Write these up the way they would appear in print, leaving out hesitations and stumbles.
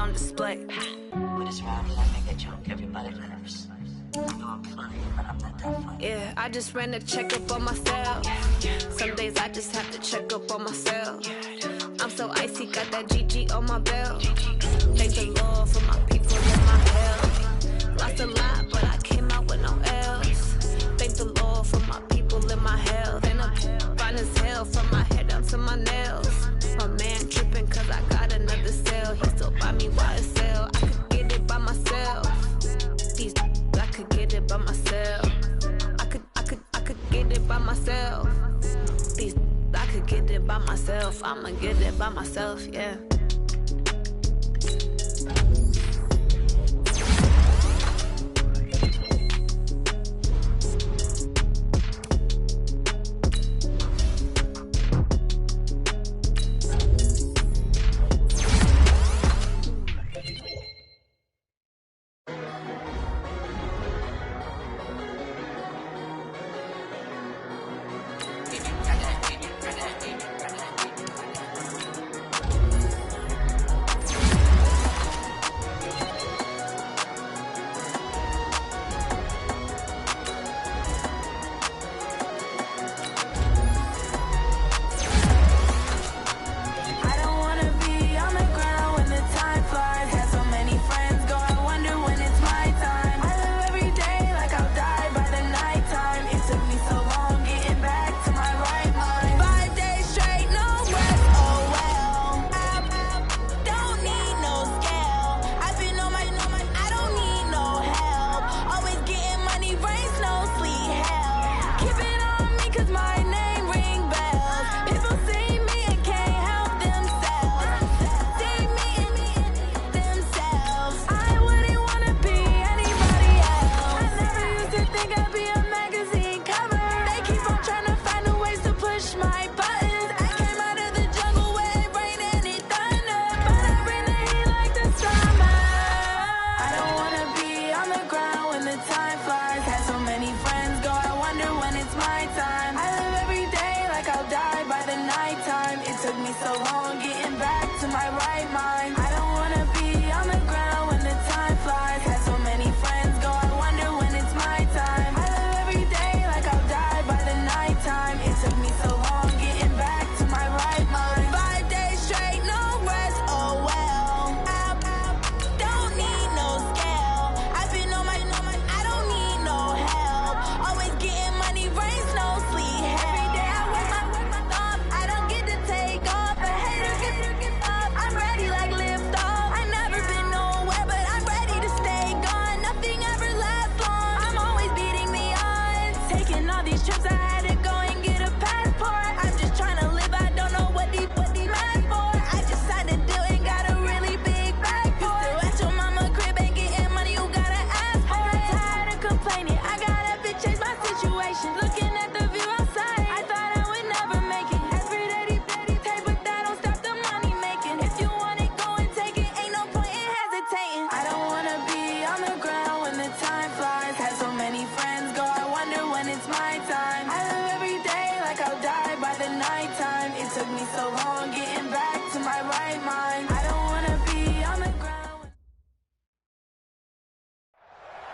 on display. With this round, I make a joke, everybody laughs. I know I'm funny, but I'm not that funny. Yeah, I just ran a checkup on myself. Some days I just have to check up on myself. I'm so icy, got that GG on my belt. Thank the Lord for my people and my health. Lost a lot, but I came out with no else. Thank the Lord for my people and my health. And I'm fine as hell from my head down to my nails. My man tripping cause I got another cell. He still buy me YSL. I could get it by myself. These I could get it by myself. I could get it by myself. These I could get it by myself. I'ma get it by myself, yeah.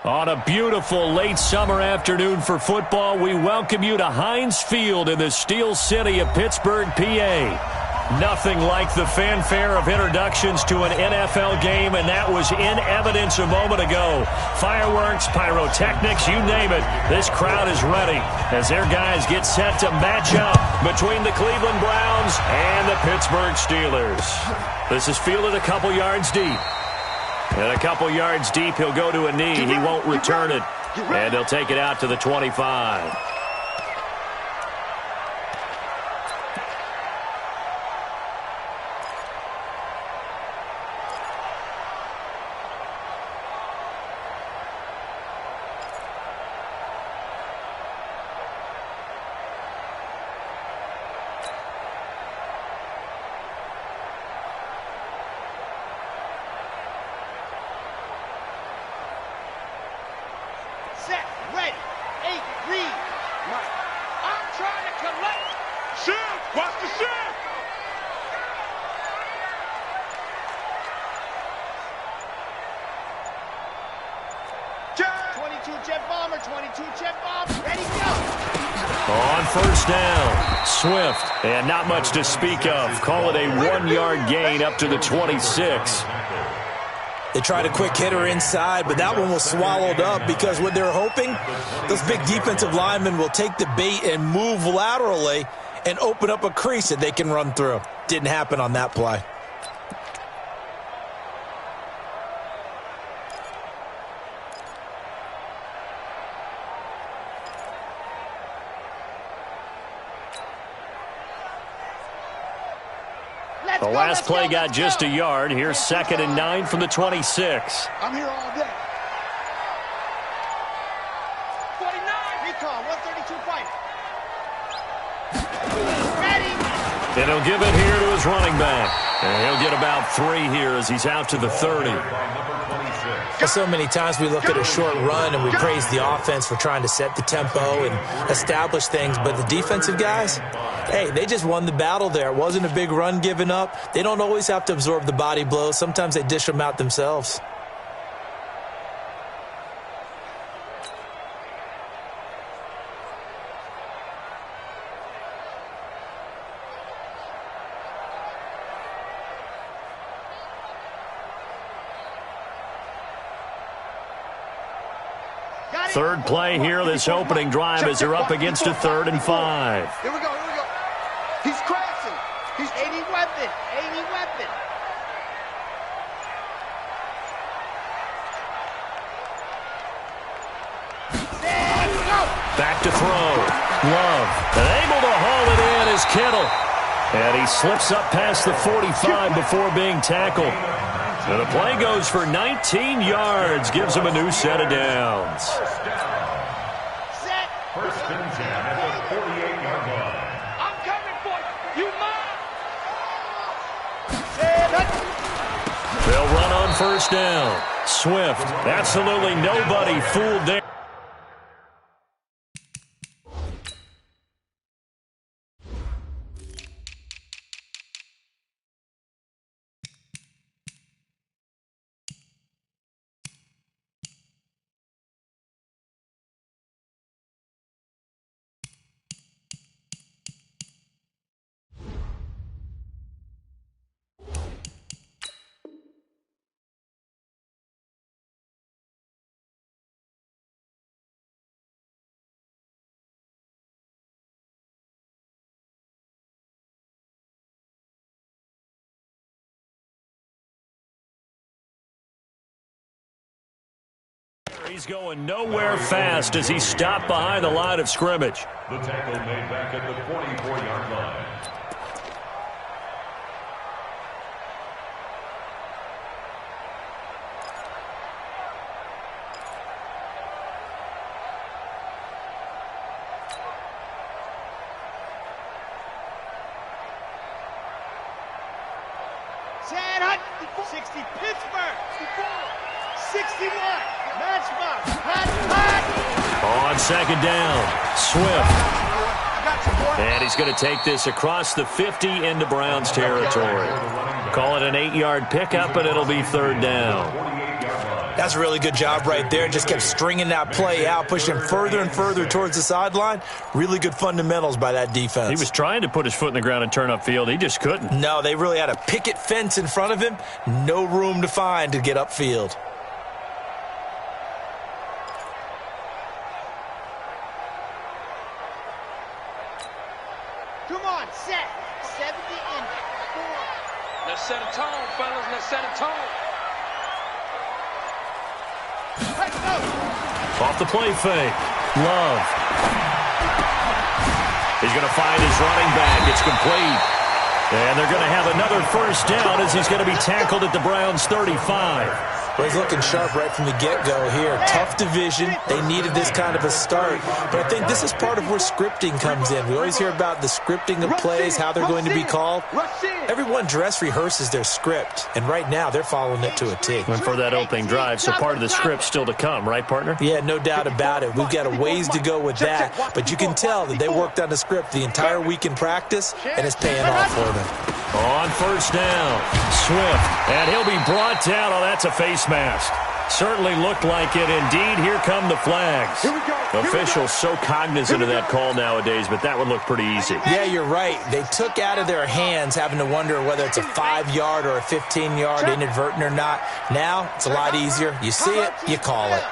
On a beautiful late summer afternoon for football, we welcome you to Heinz Field in the Steel City of Pittsburgh, PA. Nothing like the fanfare of introductions to an NFL game, and that was in evidence a moment ago. Fireworks, pyrotechnics, you name it. This crowd is ready as their guys get set to match up between the Cleveland Browns and the Pittsburgh Steelers. This is fielded a couple yards deep. And a couple yards deep, he'll go to a knee. He won't return it. And he'll take it out to the 25. Set, ready, 8, read. I'm trying to collect. Shift, watch the shift. 22 jet bomber, 22 jet bomber. Ready, go. On first down, Swift, and not much to speak of. Call it a 1-yard gain up to the 26. They tried a quick hitter inside, but that one was swallowed up because what they're hoping, those big defensive linemen will take the bait and move laterally and open up a crease that they can run through. Didn't happen on that play. The last play got just a yard. Here's 2nd and 9 from the 26. I'm here all day. 49. Recon, 132 fighter. Ready. And he'll give it here to his running back. And he'll get about 3 here as he's out to the 30. So many times we look at a short run and we praise the offense for trying to set the tempo and establish things, but the defensive guys, hey, they just won the battle there. It wasn't a big run given up. They don't always have to absorb the body blows. Sometimes they dish them out themselves. Third play here, this opening drive as they're up against a 3rd and 5. Here we go, here we go. He's crashing. He's 80 weapon, 80 weapon. Back to throw. Love. And able to haul it in is Kittle. And he slips up past the 45 before being tackled. And the play goes for 19 yards. Gives him a new set of downs. Set. First and 10 at the 48-yard line. I'm coming for you. You mine. Set. They'll run on first down. Swift. Absolutely nobody fooled there. He's going nowhere fast as he's stopped behind the line of scrimmage. The tackle made back at the 44-yard line. Chad Hunt, 60 Pittsburgh, 61, Matchbox, Hunt. On second down, Swift. And he's going to take this across the 50 into Browns territory. Call it an 8-yard pickup, and it'll be 3rd down. That's a really good job right there. Just kept stringing that play out, pushing him further and further towards the sideline. Really good fundamentals by that defense. He was trying to put his foot in the ground and turn upfield. He just couldn't. No, they really had a picket fence in front of him. No room to find to get upfield. Come on, set. 70 in 4. Let's set a tone, fellas. Let's set a tone. Let's go. Off the play fake. Love. He's going to find his running back. It's complete. And they're going to have another first down as he's going to be tackled at the Browns' 35. Well, he's looking sharp right from the get-go here. Tough division. They needed this kind of a start. But I think this is part of where scripting comes in. We always hear about the scripting of plays, how they're going to be called. Everyone dress rehearses their script, and right now they're following it to a T. And for that opening drive, so part of the script still to come, right, partner? Yeah, no doubt about it. We've got a ways to go with that, but you can tell that they worked on the script the entire week in practice, and it's paying off for them. On first down, Swift, and he'll be brought down. Oh, that's a face mask. Certainly looked like it. Indeed, here come the flags. Officials so cognizant of that call nowadays, but that would look pretty easy. Yeah, you're right. They took out of their hands having to wonder whether it's a 5-yard or a 15-yard inadvertent or not. Now, it's a lot easier. You see it, you call it.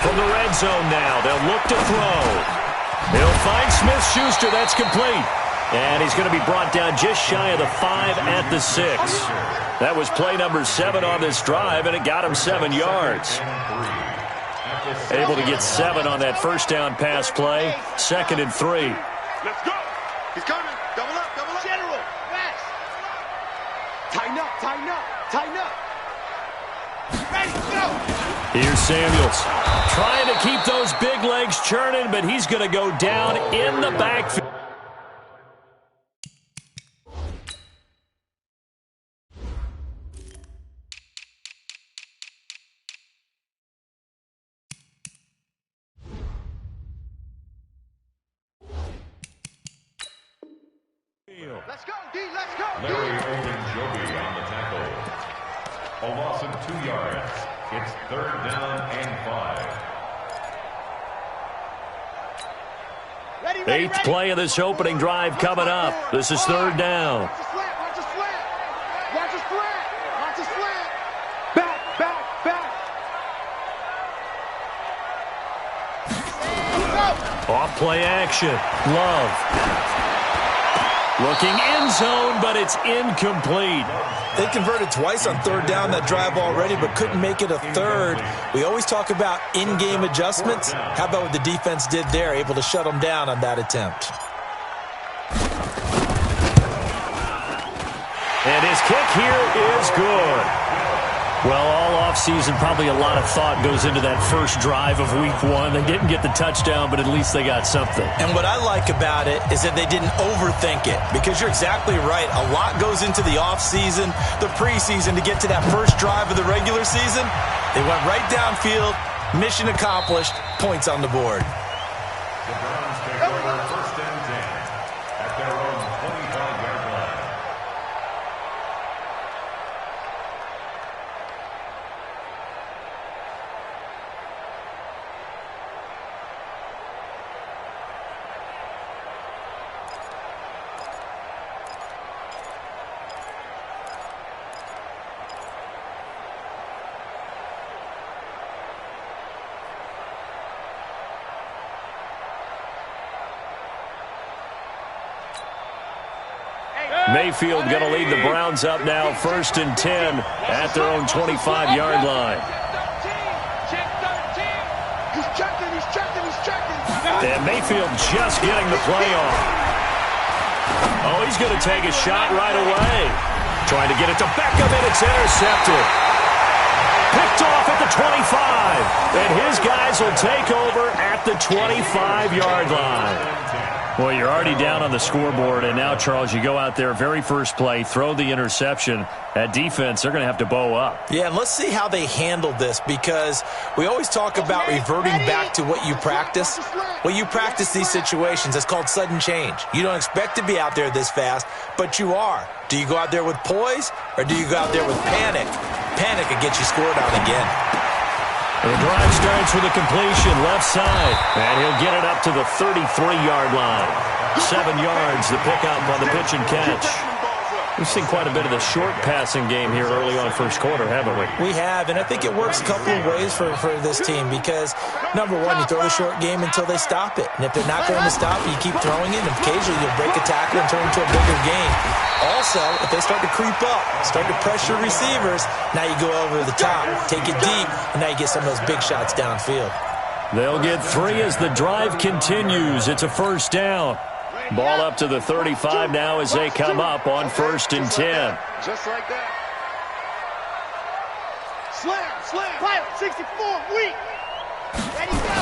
From the red zone now, they'll look to throw. He'll find Smith-Schuster. That's complete. And he's going to be brought down just shy of the 5 at the 6. That was play number 7 on this drive, and it got him 7 yards. Able to get 7 on that first down pass play. 2nd and 3. Let's go. He's coming. Double up, double up. General, fast. Tighten up, tighten up, tighten up. Ready, go. Here's Samuels. Trying to keep those big legs churning, but he's going to go down in the backfield. Let's go, D, let's go. Larry Ogunjobi on the tackle. A loss of 2 yards. It's 3rd down and 5. Ready, Eighth play of this opening drive coming up. This is 3rd down. Watch his slant, watch his slant. Watch his slant, watch his slant. Back, back, back. Off play action. Love. Looking end zone, but it's incomplete. They converted twice on 3rd down that drive already, but couldn't make it a 3rd. We always talk about in-game adjustments. How about what the defense did there, able to shut them down on that attempt? And his kick here is good. Well, all offseason, probably a lot of thought goes into that first drive of week 1. They didn't get the touchdown, but at least they got something. And what I like about it is that they didn't overthink it, because you're exactly right. A lot goes into the offseason, the preseason, to get to that first drive of the regular season. They went right downfield, mission accomplished, points on the board. The Browns take over 1st and 10 at their own 25-yard line. Mayfield going to lead the Browns up now, 1st and 10 at their own 25-yard line. Check 13. He's checking, he's checking, he's checking. And Mayfield just getting the play off. Oh, he's going to take a shot right away. Trying to get it to Beckham, and it's intercepted. Picked off at the 25. And his guys will take over at the 25-yard line. Well, you're already down on the scoreboard, and now, Charles, you go out there, very first play, throw the interception. At defense, they're going to have to bow up. Yeah, and let's see how they handled this, because we always talk about reverting back to what you practice. Well, you practice these situations. It's called sudden change. You don't expect to be out there this fast, but you are. Do you go out there with poise, or do you go out there with panic? Panic can get you scored on again. The drive starts with a completion left side, and he'll get it up to the 33-yard line. 7 yards, the pickup on the pitch and catch. We've seen quite a bit of the short passing game here early on first quarter, haven't we? We have, and I think it works a couple of ways for this team, because, number one, you throw the short game until they stop it. And if they're not going to stop it, you keep throwing it, and occasionally you'll break a tackle and turn it into a bigger game. Also, if they start to creep up, start to pressure receivers, now you go over the top, take it deep, and now you get some of those big shots downfield. They'll get 3 as the drive continues. It's a 1st down. Ball up to the 35 now as they come up on 1st and 10. Just like that. Slam, slam. Fire, 64, weak. Ready, go.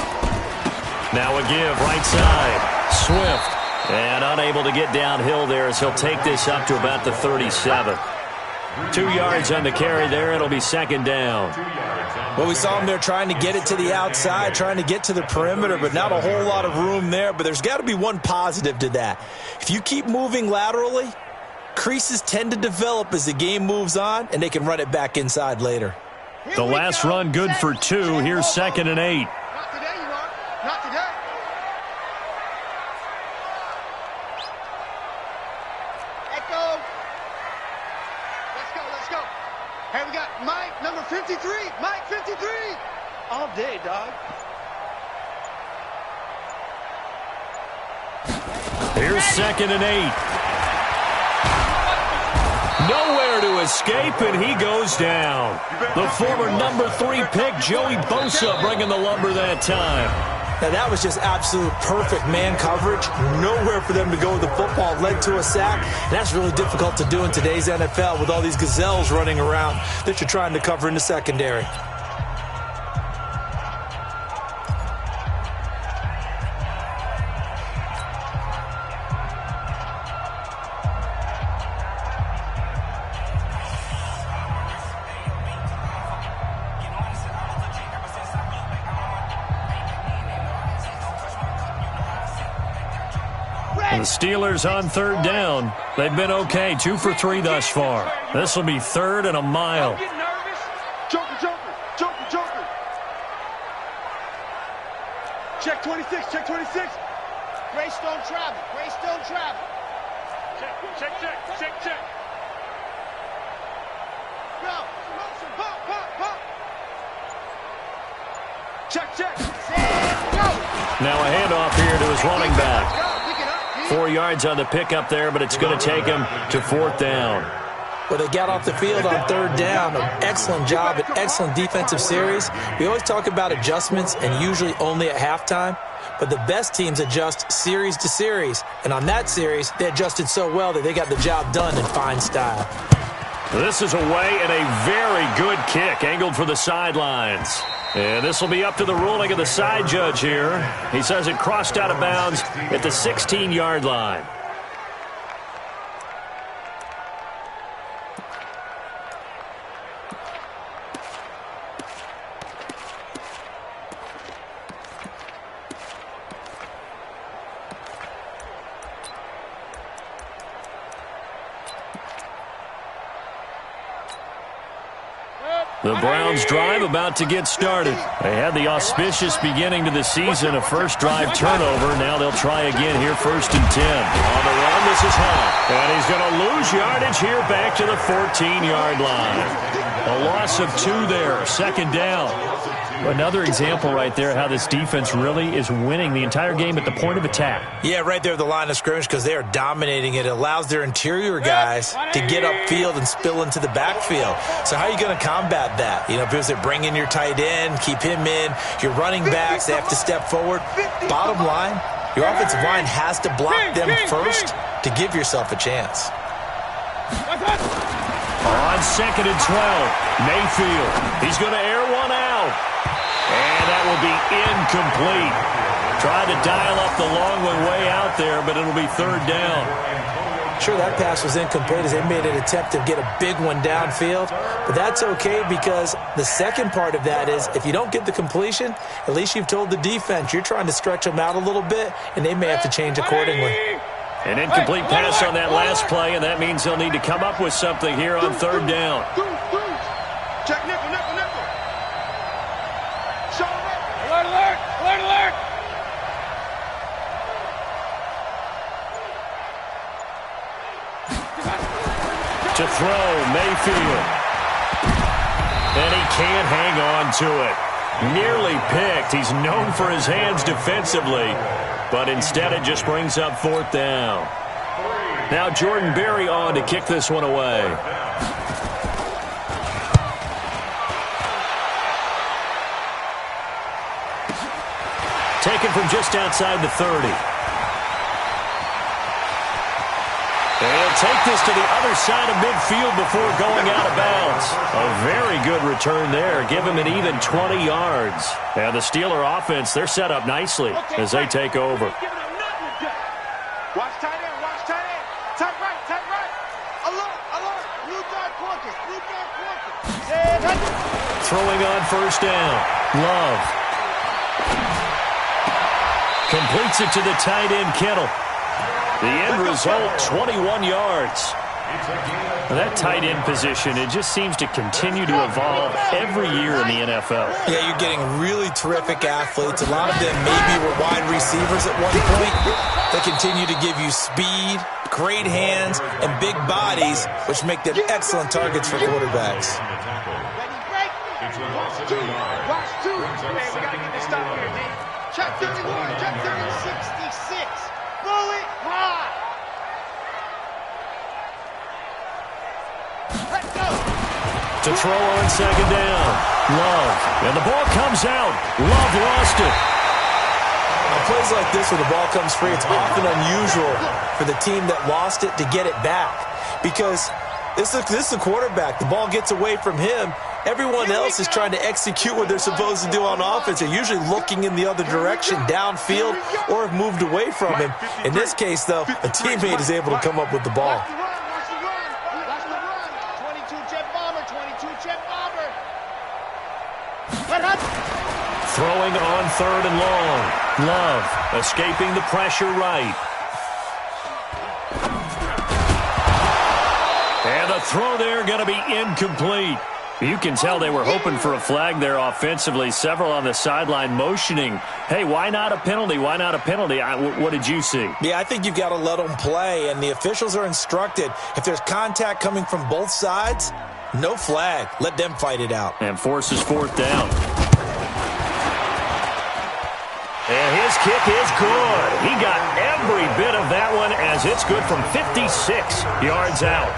Now a give, right side. Swift. And unable to get downhill there as he'll take this up to about the 37. 2 yards on the carry there. It'll be 2nd down. Well, we saw him there trying to get it to the outside, trying to get to the perimeter, but not a whole lot of room there. But there's got to be one positive to that. If you keep moving laterally, creases tend to develop as the game moves on, and they can run it back inside later. The last run good for 2. Here's 2nd and 8. Not today, you are. Not today. Echo. Let's go. Hey, we got Mike, number 53. Mike, 53. All day, dog. Here's 2nd and 8. Nowhere to escape, and he goes down. The former number 3 pick, Joey Bosa, bringing the lumber that time. Now, that was just absolute perfect man coverage. Nowhere for them to go with the football. Led to a sack. And that's really difficult to do in today's NFL with all these gazelles running around that you're trying to cover in the secondary. The Steelers on 3rd down. They've been okay, 2 for 3 thus far. This will be 3rd and a mile. Get nervous. Joker. Check 26. Greystone travel. Check. Go. Motion. Pop. Check. Go. Now a handoff here to his running back. 4 yards on the pickup there, but it's going to take him to 4th down. Well, they got off the field on 3rd down. An excellent job, an excellent defensive series. We always talk about adjustments, and usually only at halftime. But the best teams adjust series to series. And on that series, they adjusted so well that they got the job done in fine style. This is away and a very good kick, angled for the sidelines. And this will be up to the ruling of the side judge here. He says it crossed out of bounds at the 16-yard line. The Browns drive about to get started. They had the auspicious beginning to the season, a first drive turnover. Now they'll try again here, 1st and 10. On the run, this is Hunt. And he's going to lose yardage here back to the 14-yard line. A loss of 2 there, 2nd down. Another example right there how this defense really is winning the entire game at the point of attack. Yeah, right there at the line of scrimmage because they are dominating it. It allows their interior guys to get upfield and spill into the backfield. So how are you going to combat that? You know, because they bring in your tight end, keep him in. Your running backs, they have to step forward. Bottom line, your offensive line has to block them first to give yourself a chance. On 2nd and 12, Mayfield. He's going to air one out. And that will be incomplete. Tried to dial up the long one way out there, but it'll be 3rd down. Sure, that pass was incomplete as they made an attempt to get a big one downfield. But that's okay because the second part of that is if you don't get the completion, at least you've told the defense you're trying to stretch them out a little bit, and they may have to change accordingly. An incomplete pass on that last play, and that means they'll need to come up with something here on 3rd down. Check nickel. Show alert. To throw, Mayfield. And he can't hang on to it. Nearly picked. He's known for his hands defensively, but instead it just brings up 4th down. Now Jordan Berry on to kick this one away. Taken from just outside the 30. They'll take this to the other side of midfield before going out of bounds. A very good return there. Give him an even 20 yards. And the Steeler offense, they're set up nicely as they take over. Watch tight end. Tight right. Alert. Blue dot pocket. Throwing on 1st down. Love. Completes it to the tight end, Kittle. The end result, 21 yards. That tight end position, it just seems to continue to evolve every year in the NFL. Yeah, you're getting really terrific athletes. A lot of them maybe were wide receivers at one point. They continue to give you speed, great hands, and big bodies, which make them excellent targets for quarterbacks. Watch two. Man, we got to get this stop here, D. Check 31, check 66. Pull it high. Let's go. To throw on second down. Love. And the ball comes out. Love lost it. On plays like this where the ball comes free, it's often unusual for the team that lost it to get it back. Because this is a quarterback. The ball gets away from him. Everyone else is trying to execute what they're supposed to do on offense. They're usually looking in the other direction, downfield, or have moved away from him. In this case, though, a teammate is able to come up with the ball. Watch the run. 22-jet bomber, 22-jet bomber. Throwing on third and long. Love escaping the pressure right. And the throw there going to be incomplete. You can tell they were hoping for a flag there offensively. Several on the sideline motioning, hey, why not a penalty? Why not a penalty? What did you see? Yeah, I think you've got to let them play, and the officials are instructed. If there's contact coming from both sides, no flag. Let them fight it out. And forces fourth down. And his kick is good. He got every bit of that one as it's good from 56 yards out.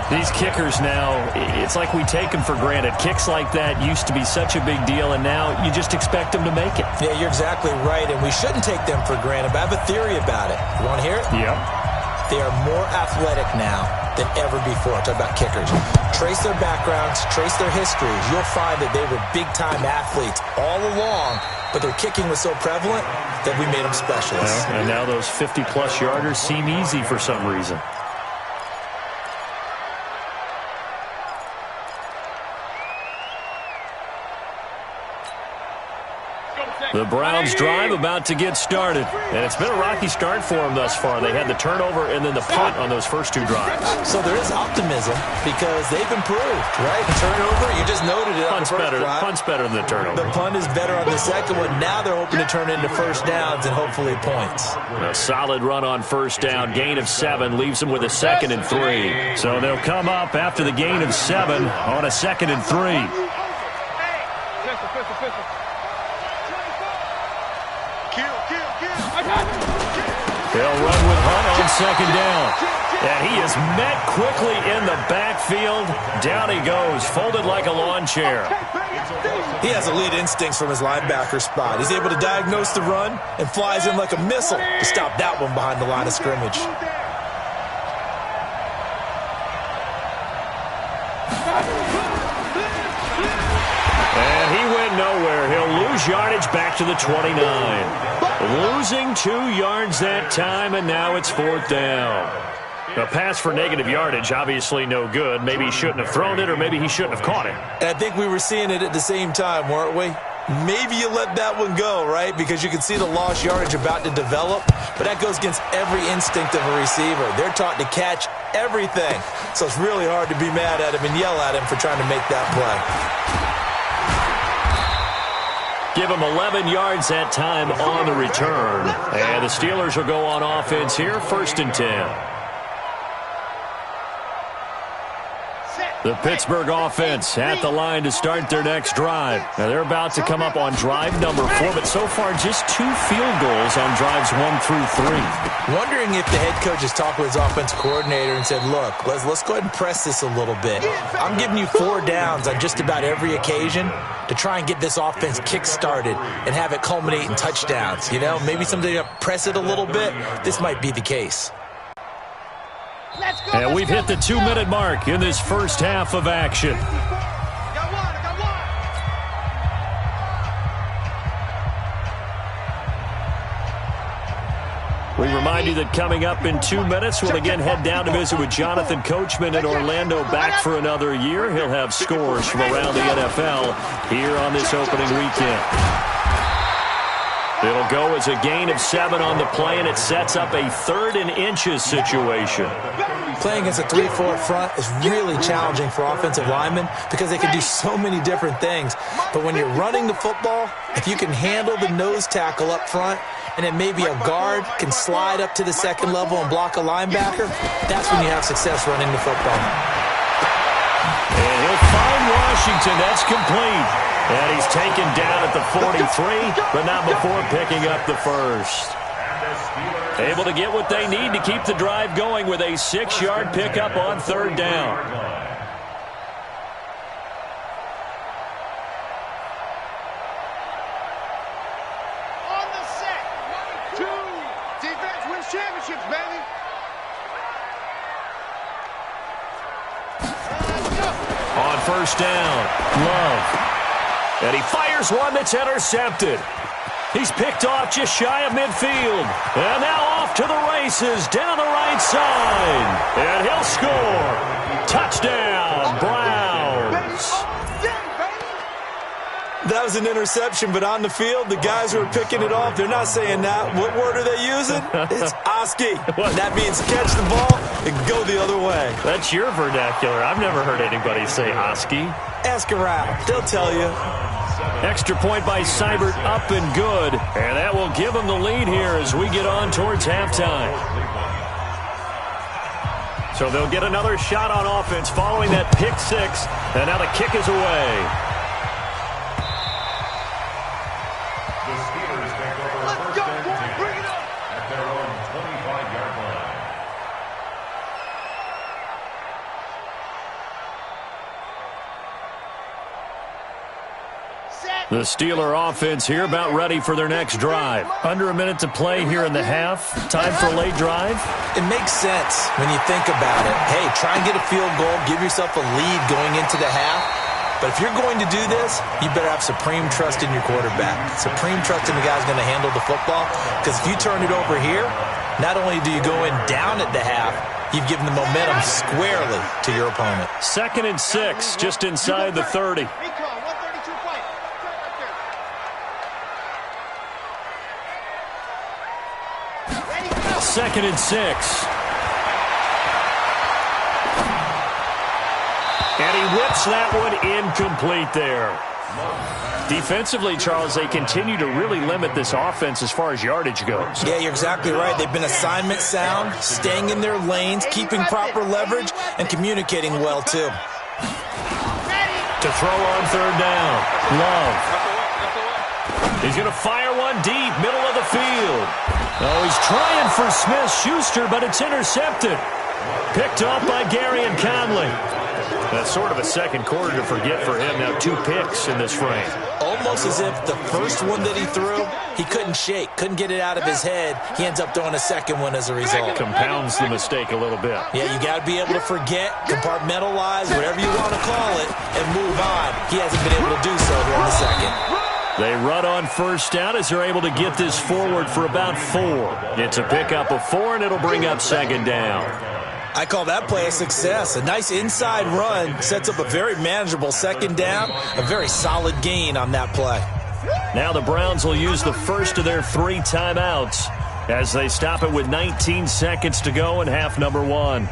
These kickers now, it's like we take them for granted. Kicks like that used to be such a big deal, and now you just expect them to make it. Yeah, you're exactly right, and we shouldn't take them for granted, but I have a theory about it. You want to hear it? Yep. They are more athletic now than ever before. Talk about kickers. Trace their backgrounds, trace their histories. You'll find that they were big-time athletes all along, but their kicking was so prevalent that we made them specialists. And now those 50-plus yarders seem easy for some reason. The Browns drive about to get started. And it's been a rocky start for them thus far. They had the turnover and then the punt on those first two drives. So there is optimism because they've improved, right? Turnover, you just noted it on the first drive. Punt's better than the turnover. The punt is better on the second one. Now they're hoping to turn into first downs and hopefully points. A solid run on first down. Gain of 7 leaves them with a 2nd and 3. So they'll come up after the gain of 7 on a 2nd and 3. They'll run with Hunt on second down. And he is met quickly in the backfield. Down he goes, folded like a lawn chair. He has elite instincts from his linebacker spot. He's able to diagnose the run and flies in like a missile to stop that one behind the line of scrimmage. And he went nowhere. He'll lose yardage back to the 29. Losing 2 yards that time, and now it's fourth down. A pass for negative yardage, obviously no good. Maybe he shouldn't have thrown it, or maybe he shouldn't have caught it. And I think we were seeing it at the same time, weren't we? Maybe you let that one go, right? Because you can see the lost yardage about to develop, but that goes against every instinct of a receiver. They're taught to catch everything, so it's really hard to be mad at him and yell at him for trying to make that play. Give him 11 yards that time on the return. And the Steelers will go on offense here, 1st and 10. The Pittsburgh offense at the line to start their next drive. Now they're about to come up on drive number 4, but so far just 2 field goals on drives 1 through 3. Wondering if the head coach has talked with his offense coordinator and said, look, let's go ahead and press this a little bit. I'm giving you 4 downs on just about every occasion to try and get this offense kick-started and have it culminate in touchdowns. You know, maybe someday you press it a little bit. This might be the case. And we've hit the 2-minute mark in this first half of action. We remind you that coming up in 2 minutes, we'll again head down to visit with Jonathan Coachman in Orlando, back for another year. He'll have scores from around the NFL here on this opening weekend. It'll go as a gain of 7 on the play, and it sets up a 3rd and inches situation. Playing against a 3-4 front is really challenging for offensive linemen because they can do so many different things. But when you're running the football, if you can handle the nose tackle up front, and then maybe a guard can slide up to the second level and block a linebacker, that's when you have success running the football. And he'll find Washington. That's complete. And he's taken down at the 43, but not before picking up the first. Able to get what they need to keep the drive going with a 6-yard pickup on 3rd down. On the set. 1, 2. Defense wins championships, baby. On 1st down, Love. And he fires one that's intercepted. He's picked off just shy of midfield. And now off to the races down the right side. And he'll score. Touchdown, Browns. That was an interception, but on the field, the guys who are picking it off, they're not saying that. What word are they using? It's Oski. That means catch the ball and go the other way. That's your vernacular. I've never heard anybody say Oski. Ask around. They'll tell you. Extra point by Seibert, up and good. And that will give them the lead here as we get on towards halftime. So they'll get another shot on offense following that pick 6. And now the kick is away. The Steelers take over first and 10 at their own 25-yard line. The Steeler offense here about ready for their next drive. Under a minute to play here in the half. Time for a late drive. It makes sense when you think about it. Hey, try and get a field goal. Give yourself a lead going into the half. But if you're going to do this, you better have supreme trust in your quarterback. Supreme trust in the guy's going to handle the football. Because if you turn it over here, not only do you go in down at the half, you've given the momentum squarely to your opponent. 2nd and 6, just inside the 30. 2nd and 6. And he whips that one incomplete there. Defensively, Charles, they continue to really limit this offense as far as yardage goes. Yeah, you're exactly right. They've been assignment sound, staying in their lanes, keeping proper leverage, and communicating well, too. To throw on 3rd down, Love. He's going to fire one deep, middle of the field. Oh, he's trying for Smith-Schuster, but it's intercepted. Picked off by Gary and Conley. That's sort of a second quarter to forget for him. Now 2 picks in this frame. Almost as if the first one that he threw, he couldn't shake, couldn't get it out of his head. He ends up throwing a second one as a result. Compounds the mistake a little bit. Yeah, you got to be able to forget, compartmentalize, whatever you want to call it, and move on. He hasn't been able to do so here in the second. They run on 1st down as they're able to get this forward for about 4. It's a pickup of 4, and it'll bring up 2nd down. I call that play a success. A nice inside run sets up a very manageable 2nd down, a very solid gain on that play. Now the Browns will use the first of their 3 timeouts as they stop it with 19 seconds to go in half number 1.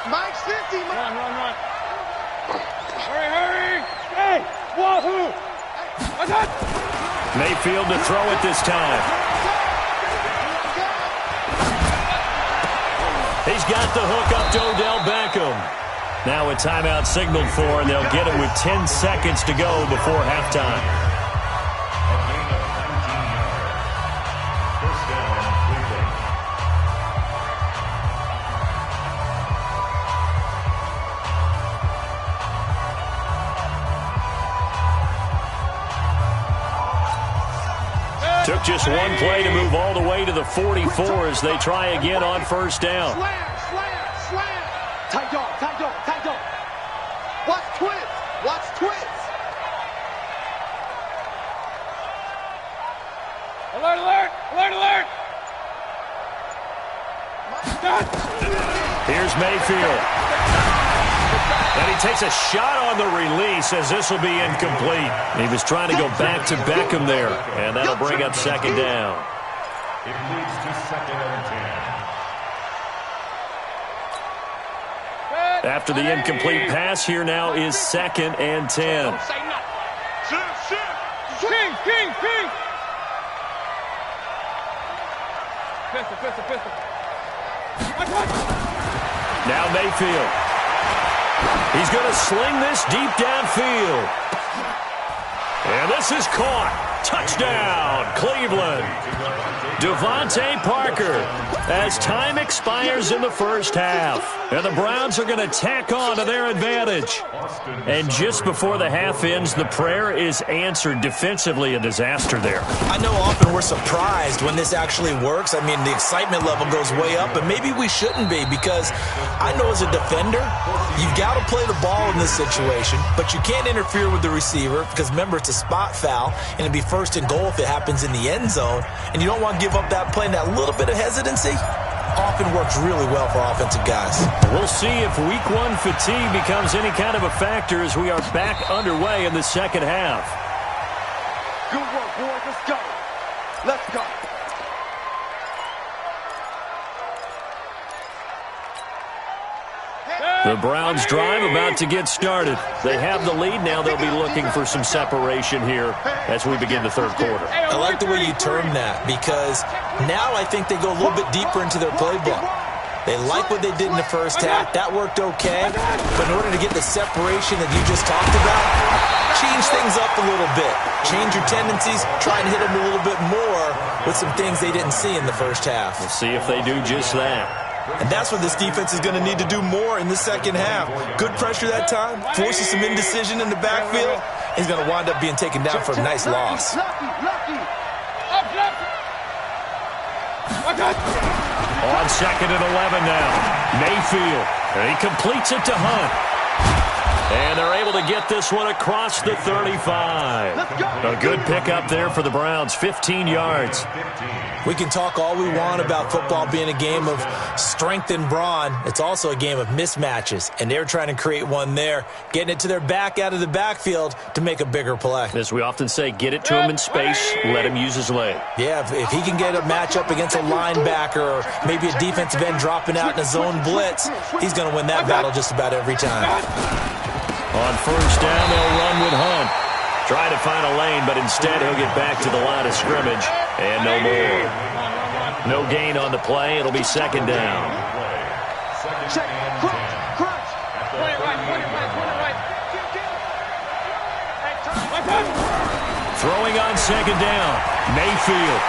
Mike's 50, Mike. Run. Hurry. Hey, wahoo. Mayfield to throw it this time. He's got the hook up to Odell Beckham. Now a timeout signaled for, and they'll get it with 10 seconds to go before halftime. Took just one play to move all the way to the 44 as they try again on first down. Slam. Tight dog. Watch twins. Alert! Here's Mayfield. And he takes a shot on the release as this will be incomplete. He was trying to go back to Beckham there, and that'll bring up second down. It leads to 2nd and 10. After the incomplete pass, here now is 2nd and 10. Don't say nothing. King. Pistol. Now Mayfield. He's going to sling this deep downfield. And this is caught. Touchdown, Cleveland. Devontae Parker as time expires in the first half. And the Browns are going to tack on to their advantage. And just before the half ends, the prayer is answered. Defensively, a disaster there. I know often we're surprised when this actually works. I mean, the excitement level goes way up, and maybe we shouldn't be, because I know as a defender, you've got to play the ball in this situation, but you can't interfere with the receiver because, remember, it's a spot foul, and it'd be 1st and goal if it happens in the end zone, and you don't want to give up that play. And that little bit of hesitancy often works really well for offensive guys. We'll see if week 1 fatigue becomes any kind of a factor as we are back underway in the second half. Good work, boys. Let's go. The Browns drive about to get started. They have the lead. Now they'll be looking for some separation here as we begin the third quarter. I like the way you term that, because now I think they go a little bit deeper into their playbook. They like what they did in the first half. That worked okay. But in order to get the separation that you just talked about, change things up a little bit. Change your tendencies. Try and hit them a little bit more with some things they didn't see in the first half. We'll see if they do just that. And that's what this defense is going to need to do more in the second half. Good pressure that time, forces some indecision in the backfield. He's going to wind up being taken down for a nice loss. Lucky. On 2nd and 11 now. Mayfield. And he completes it to Hunt. And they're able to get this one across the 35. A good pickup there for the Browns, 15 yards. We can talk all we want about football being a game of strength and brawn. It's also a game of mismatches, and they're trying to create one there, getting it to their back out of the backfield to make a bigger play. As we often say, get it to him in space, let him use his leg. Yeah, if he can get a matchup against a linebacker or maybe a defensive end dropping out in a zone blitz, he's going to win that battle just about every time. On first down, they'll run with Hunt. Try to find a lane, but instead he'll get back to the line of scrimmage. And no more. No gain on the play. It'll be second down. Check. Crunch. Point it right. Throwing on second down. Mayfield.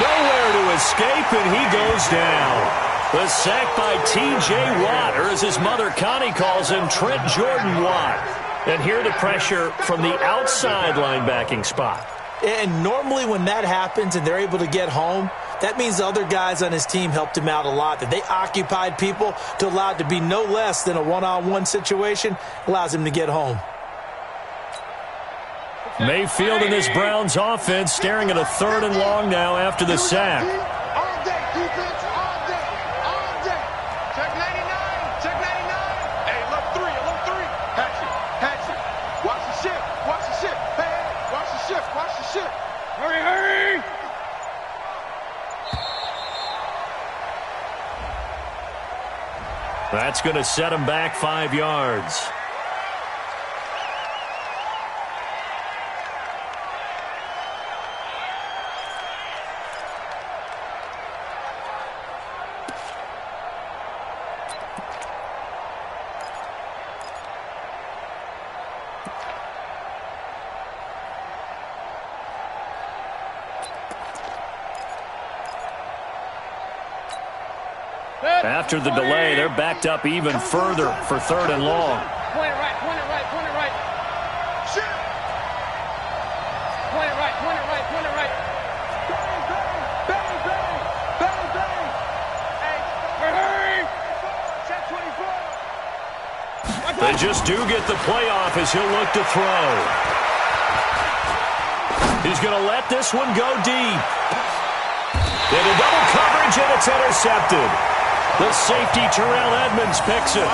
Nowhere to escape, and he goes down. The sack by T.J. Watt, or as his mother Connie calls him, Trent Jordan Watt. And here the pressure from the outside linebacking spot. And normally when that happens and they're able to get home, that means the other guys on his team helped him out a lot. That they occupied people to allow it to be no less than a one-on-one situation, allows him to get home. Mayfield and this Browns offense staring at a 3rd and long now after the sack. All day, defense, all day. Check 99. Hey, look 3. Hatchet. Watch the ship. Hey, watch the ship. Hurry! That's going to set him back 5 yards. After the delay, they're backed up even further for 3rd and long. Point it right. just do get the play off as he'll look to throw. He's going to let this one go deep. Into double coverage, and it's intercepted. The safety, Terrell Edmonds, picks it.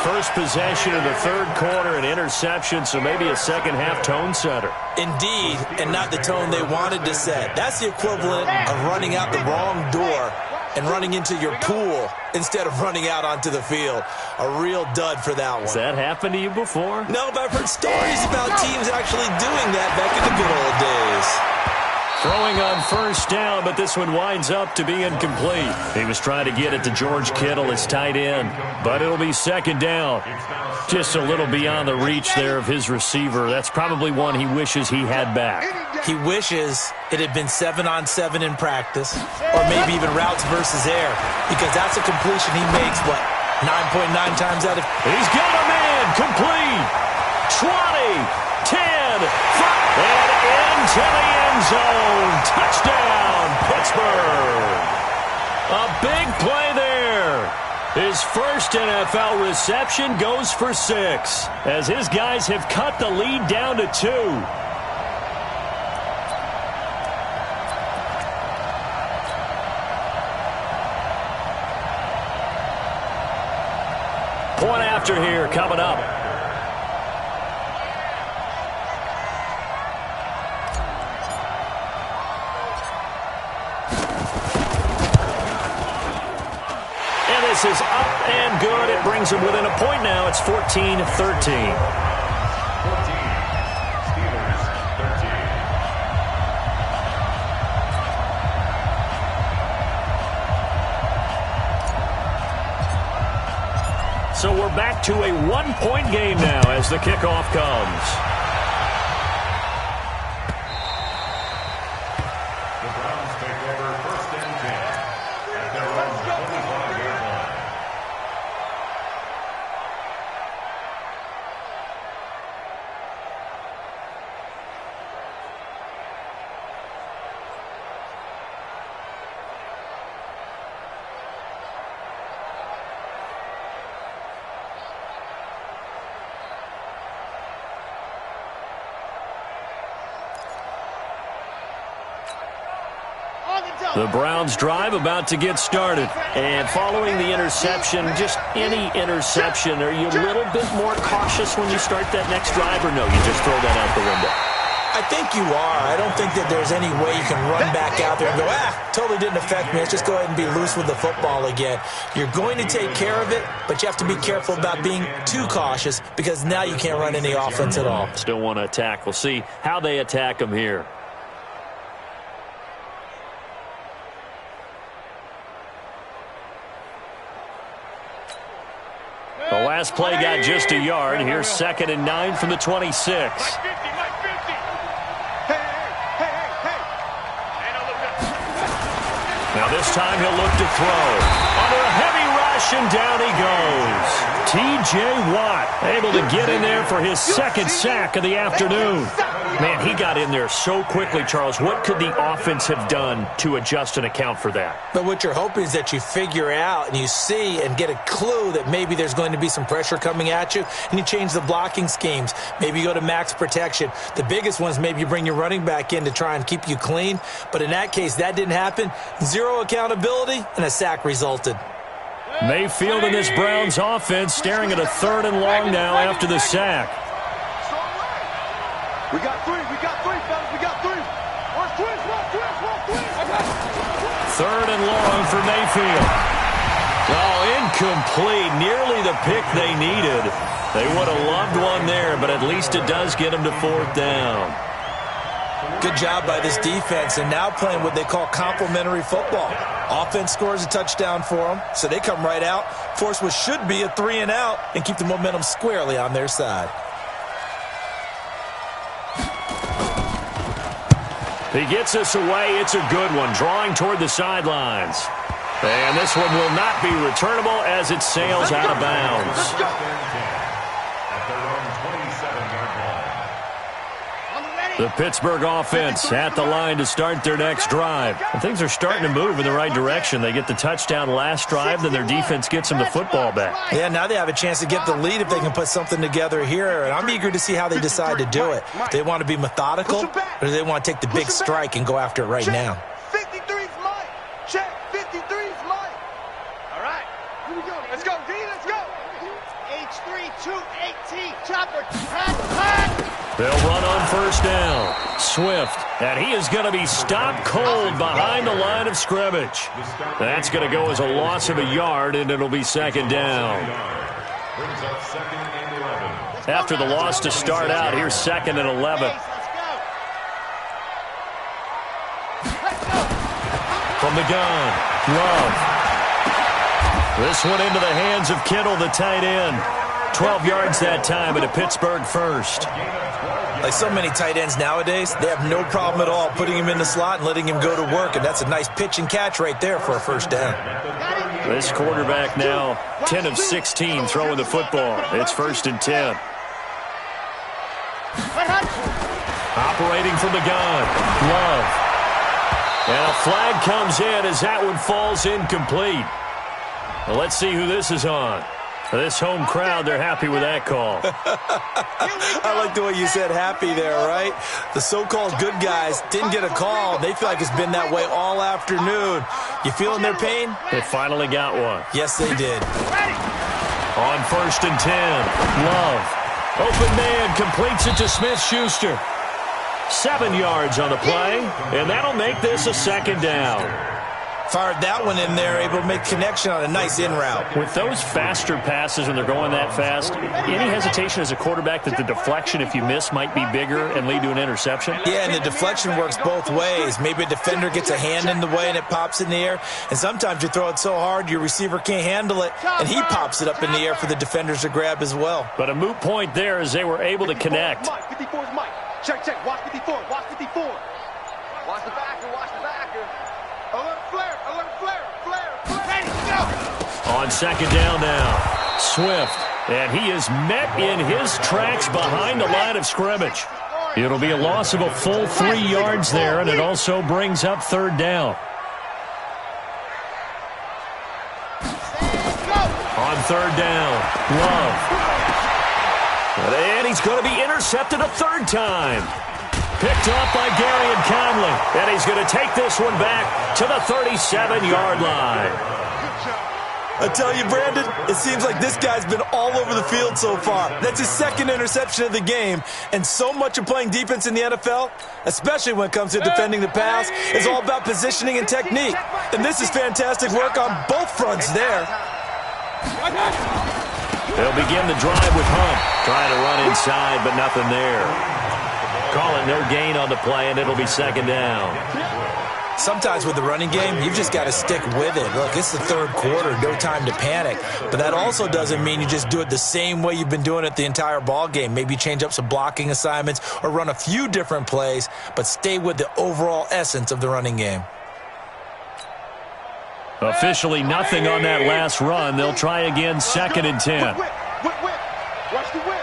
First possession of the third quarter, an interception, so maybe a second-half tone setter. Indeed, and not the tone they wanted to set. That's the equivalent of running out the wrong door and running into your pool instead of running out onto the field. A real dud for that one. Has that happened to you before? No, but I've heard stories about teams actually doing that back in the good old days. Throwing on first down, but this one winds up to be incomplete. He was trying to get it to George Kittle, his tight end, but it'll be second down. Just a little beyond the reach there of his receiver. That's probably one he wishes he had back. He wishes it had been 7-on-7 in practice, or maybe even routes versus air, because that's a completion he makes, 9.9 times out of... He's got a man, complete, 20, 10, 5, and into the end zone. Touchdown, Pittsburgh. A big play there. His first NFL reception goes for 6, as his guys have cut the lead down to 2. Point after here coming up. And this is up and good. It brings them within a point now. It's 14-13. 14. Steelers 13. So we're back to a one-point game now as the kickoff comes. The Browns take over first and 10 at their own 25-yard line. The Browns drive about to get started. And following the interception, just any interception, are you a little bit more cautious when you start that next drive, or no, you just throw that out the window? I think you are. I don't think that there's any way you can run back out there and go, totally didn't affect me. Let's just go ahead and be loose with the football again. You're going to take care of it, but you have to be careful about being too cautious because now you can't run any offense at all. Still want to attack. We'll see how they attack them here. The last play got just a yard. Here's 2nd and 9 from the 26. Now this time he'll look to throw. Under a heavy rush, and down he goes. T.J. Watt able to get in there for his second sack of the afternoon. Man, he got in there so quickly, Charles. What could the offense have done to adjust and account for that? But what you're hoping is that you figure out and you see and get a clue that maybe there's going to be some pressure coming at you, and you change the blocking schemes. Maybe you go to max protection. The biggest one is maybe you bring your running back in to try and keep you clean. But in that case, that didn't happen. Zero accountability, and a sack resulted. Mayfield and this Browns offense staring at a 3rd and long now after the sack. We got 3, fellas, we got 3. One twist. 3rd and long for Mayfield. Oh, incomplete. Nearly the pick they needed. They would have loved one there, but at least it does get them to 4th down. Good job by this defense, and now playing what they call complementary football. Offense scores a touchdown for them, so they come right out, force what should be a 3-and-out, and keep the momentum squarely on their side. He gets us away. It's a good one, drawing toward the sidelines. And this one will not be returnable as it sails out of bounds. The Pittsburgh offense at the line to start their next drive. And things are starting to move in the right direction. They get the touchdown last drive, then their defense gets them the football back. Yeah, now they have a chance to get the lead if they can put something together here. And I'm eager to see how they decide to do it. Do they want to be methodical, or do they want to take the big strike and go after it right now? 53's mine. Check. 53's mine. All right. Here we go. Let's go, D. Let's go. H3-2-8-T. Chopper. Pack. They'll run on first down. Swift, and he is going to be stopped cold behind the line of scrimmage. That's going to go as a loss of a yard, and it'll be second down. After the loss to start out, here's second and 11. From the gun, Love. This one into the hands of Kittle, the tight end. 12 yards that time at a Pittsburgh first. Like so many tight ends nowadays, they have no problem at all putting him in the slot and letting him go to work, and that's a nice pitch and catch right there for a first down. This quarterback now 10 of 16 throwing the football. It's first and 10. Operating from the gun, Love. And a flag comes in as that one falls incomplete. Well, let's see who this is on. This home crowd, they're happy with that call. I like the way you said happy there, right? The so-called good guys didn't get a call. They feel like it's been that way all afternoon. You feeling their pain? They finally got one. Yes, they did. On first and 10, Love. Open man completes it to Smith-Schuster. 7 yards on the play, and that'll make this a second down. Fired that one in there, able to make connection on a nice in route. With those faster passes when they're going that fast, any hesitation as a quarterback that the deflection, if you miss, might be bigger and lead to an interception? Yeah, and the deflection works both ways. Maybe a defender gets a hand in the way and it pops in the air, and sometimes you throw it so hard your receiver can't handle it, and he pops it up in the air for the defenders to grab as well. But a moot point there as they were able to connect. 54's Mike. Check. Watch 54. Watch 54. Watch the backer. Alert flare. Ready, go. On second down now, Swift. And he is met in his tracks behind the line of scrimmage. It'll be a loss of a full 3 yards there, and it also brings up third down. On third down, Love. And he's going to be intercepted a third time. Picked off by Gary and Conley. And he's going to take this one back to the 37-yard line. I tell you, Brandon, it seems like this guy's been all over the field so far. That's his second interception of the game. And so much of playing defense in the NFL, especially when it comes to defending the pass, is all about positioning and technique. And this is fantastic work on both fronts there. They'll begin the drive with Hunt. Trying to run inside, but nothing there. Call it no gain on the play, and it'll be second down. Sometimes with the running game, you've just got to stick with it. Look, it's the third quarter, no time to panic. But that also doesn't mean you just do it the same way you've been doing it the entire ball game. Maybe change up some blocking assignments or run a few different plays, but stay with the overall essence of the running game. Officially nothing on that last run. They'll try again, second and 10. Whip. Watch the whip.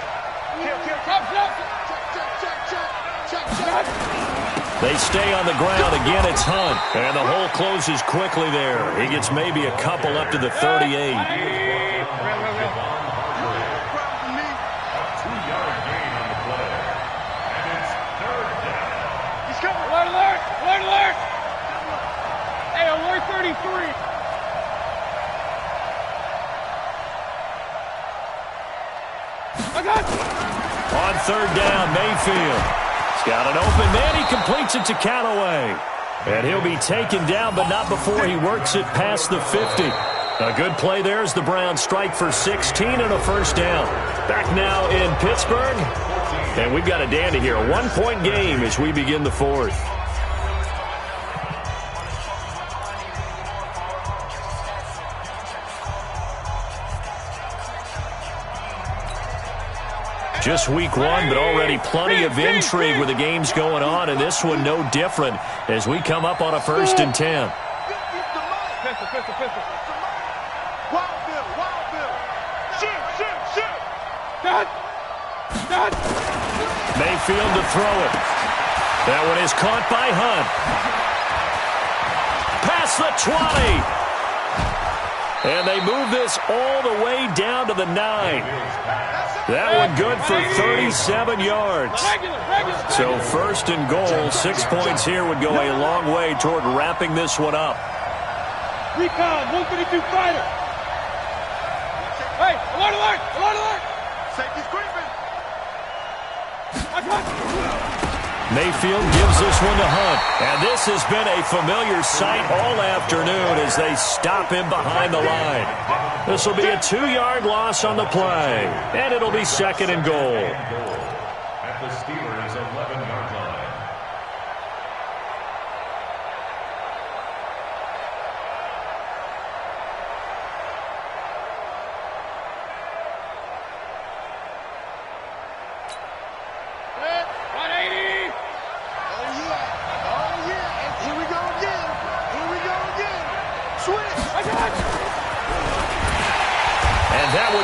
They stay on the ground. Again, it's Hunt. And the hole closes quickly there. He gets maybe a couple up to the 38. 2-yard gain on the play. And it's third down. He's coming. Alert! Hey, alert 33. On third down, Mayfield. He's got an open man. He completes it to Callaway. And he'll be taken down, but not before he works it past the 50. A good play there as the Browns strike for 16 and a first down. Back now in Pittsburgh. And we've got a dandy here. A one-point game as we begin the fourth. Just week one, but already plenty of intrigue with the games going on, and this one no different as we come up on a first and 10. Pistol. Wild Bill. Shoot. Mayfield Mayfield to throw it. That one is caught by Hunt. Past the 20. And they move this all the way down to the 9. That one good for 37 yards. So first and goal, 6 points here would go a long way toward wrapping this one up. Recon, 132 fighter. Hey, alert, alert, alert, alert. Safety's creeping. Mayfield gives this one to Hunt. And this has been a familiar sight all afternoon as they stop him behind the line. This will be a 2-yard loss on the play. And it'll be second and goal. At the Steelers' 11-yard line.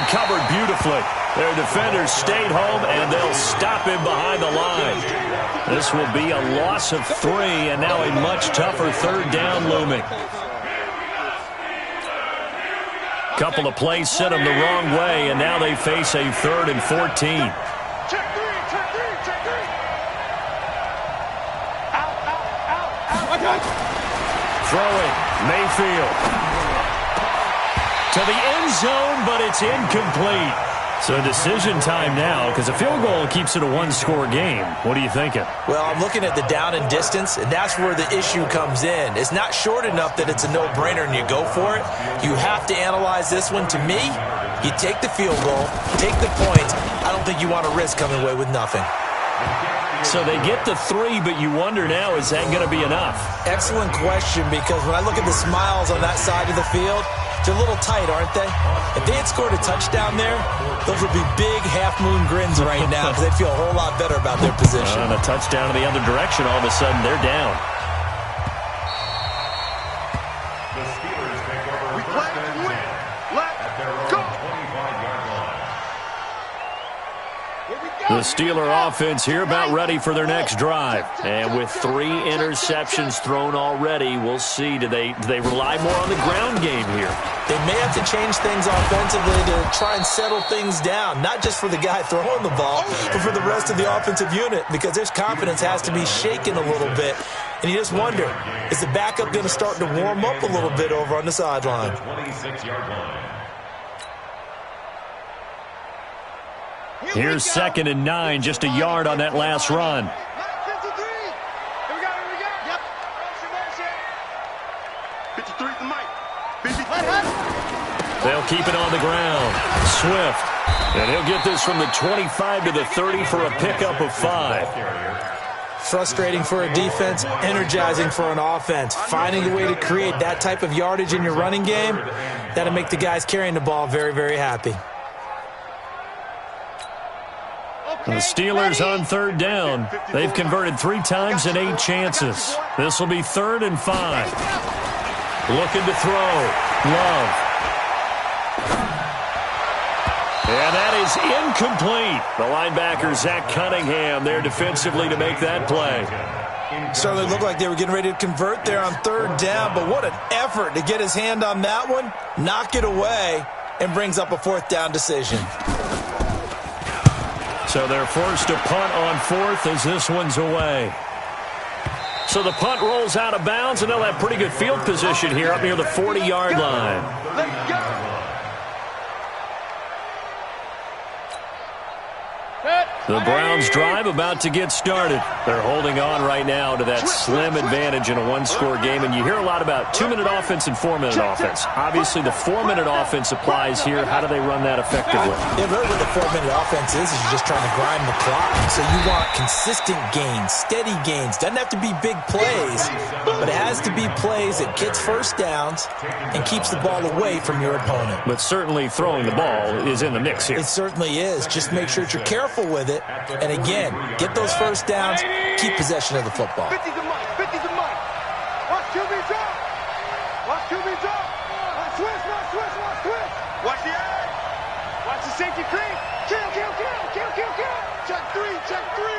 Covered beautifully. Their defenders stayed home, and they'll stop him behind the line. This will be a loss of 3, and now a much tougher third down looming. Couple of plays sent them the wrong way, and now they face a 3rd and 14. Check 3, check 3, check 3. Out. Throwing, Mayfield. To the end zone, but it's incomplete. So decision time now, because a field goal keeps it a 1-score game. What are you thinking? Well, I'm looking at the down and distance, and that's where the issue comes in. It's not short enough that it's a no-brainer and you go for it. You have to analyze this one. To me, you take the field goal, take the points. I don't think you want to risk coming away with nothing. So they get the 3, but you wonder now, is that going to be enough? Excellent question, because when I look at the smiles on that side of the field, they're a little tight, aren't they? If they had scored a touchdown there, those would be big half-moon grins right now because they'd feel a whole lot better about their position. And a touchdown in the other direction, all of a sudden, they're down. The Steelers take over We first play and to win. 10 Let's at their own go. 25-yard line. The Steeler offense here about ready for their next drive. And with 3 interceptions thrown already, we'll see. Do they rely more on the ground game here? They may have to change things offensively to try and settle things down, not just for the guy throwing the ball, but for the rest of the offensive unit, because their confidence has to be shaken a little bit. And you just wonder, is the backup going to start to warm up a little bit over on the sideline? 26-yard line. Here's 2nd and 9, just a yard on that last run. 53. Here we go. Yep. 53 to Mike. 53. They'll keep it on the ground. Swift. And he'll get this from the 25 to the 30 for a pickup of 5. Frustrating for a defense, energizing for an offense. Finding a way to create that type of yardage in your running game, that'll make the guys carrying the ball very, very happy. The Steelers on 3rd down. They've converted 3 times in 8 chances. This will be 3rd and 5. Looking to throw. Love. And that is incomplete. The linebacker, Zach Cunningham, there defensively to make that play. Certainly looked like they were getting ready to convert there on 3rd down, but what an effort to get his hand on that one, knock it away, and brings up a 4th down decision. So they're forced to punt on 4th as this one's away. So the punt rolls out of bounds, and they'll have pretty good field position here up near the 40-yard line. Let's go. The Browns drive about to get started. They're holding on right now to that slim advantage in a 1-score game, and you hear a lot about 2-minute offense and 4-minute offense. Obviously, the 4-minute offense applies here. How do they run that effectively? Yeah, really what the 4-minute offense is you're just trying to grind the clock. So you want consistent gains, steady gains. Doesn't have to be big plays, but it has to be plays that gets first downs and keeps the ball away from your opponent. But certainly throwing the ball is in the mix here. It certainly is. Just make sure that you're careful with it. And again, get those first downs, keep possession of the football. 50 to Mike. 50 to Mike. Watch QB drop. Watch QB drop. Watch switch. Watch switch. Watch switch. Watch the eye. Watch the safety creep. Kill. Check 3. Check 3.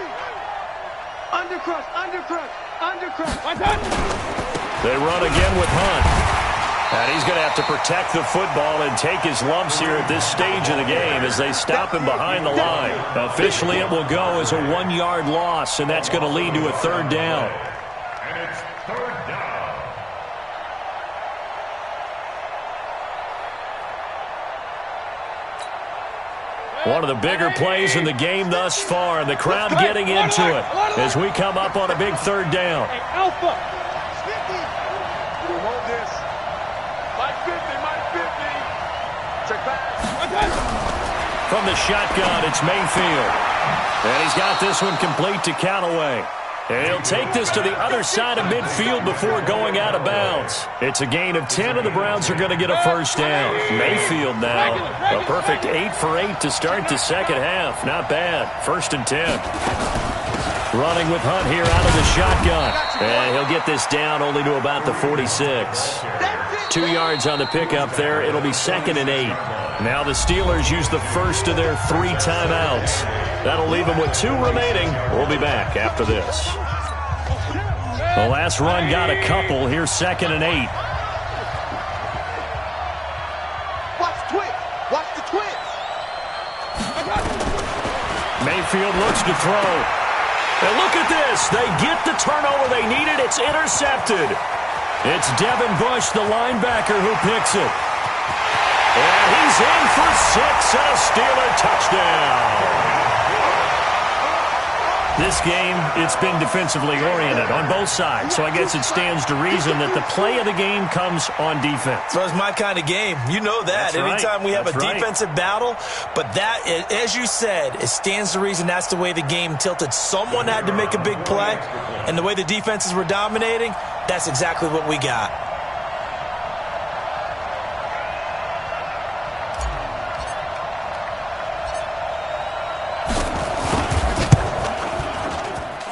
Undercrush, undercrush, undercrush. They run again with Hunt. And he's going to have to protect the football and take his lumps here at this stage of the game as they stop him behind the line. Officially, it will go as a 1-yard loss, and that's going to lead to a third down. And it's third down. One of the bigger plays in the game thus far, and the crowd getting into it as we come up on a big third down. Hey, Alpha. Hold this. Mike 50, Mike 50. Check back. From the shotgun, it's Mayfield. And he's got this one complete to Callaway. And he'll take this to the other side of midfield before going out of bounds. It's a gain of 10, and the Browns are going to get a first down. Mayfield now, a perfect 8 for 8 to start the second half. Not bad. 1st and 10. Running with Hunt here out of the shotgun. And he'll get this down only to about the 46. 2 yards on the pickup there. It'll be 2nd and 8. Now the Steelers use the first of their 3 timeouts. That'll leave them with 2 remaining. We'll be back after this. The last run got a couple. Here's 2nd and 8. Watch twins. Watch the twins. Mayfield looks to throw. And look at this. They get the turnover they needed. It's intercepted. It's Devin Bush, the linebacker, who picks it. And he's in for 6 and a Steeler touchdown. This game, it's been defensively oriented on both sides, so I guess it stands to reason that the play of the game comes on defense. Well, it's my kind of game. You know that. That's right. Anytime we have That's a right. defensive battle, but that, as you said, it stands to reason that's the way the game tilted. Someone had to make a big play, and the way the defenses were dominating, that's exactly what we got.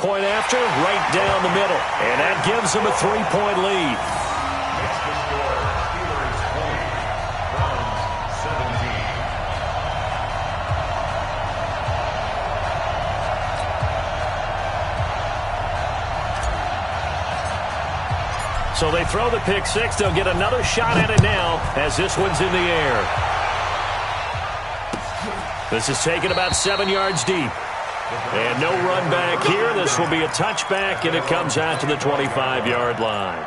Point after, right down the middle. And that gives them a 3-point lead. Makes the score Steelers 20, Browns 17. So they throw the pick 6. They'll get another shot at it now as this one's in the air. This is taken about 7 yards deep. And no run back here. This will be a touchback, and it comes out to the 25-yard line.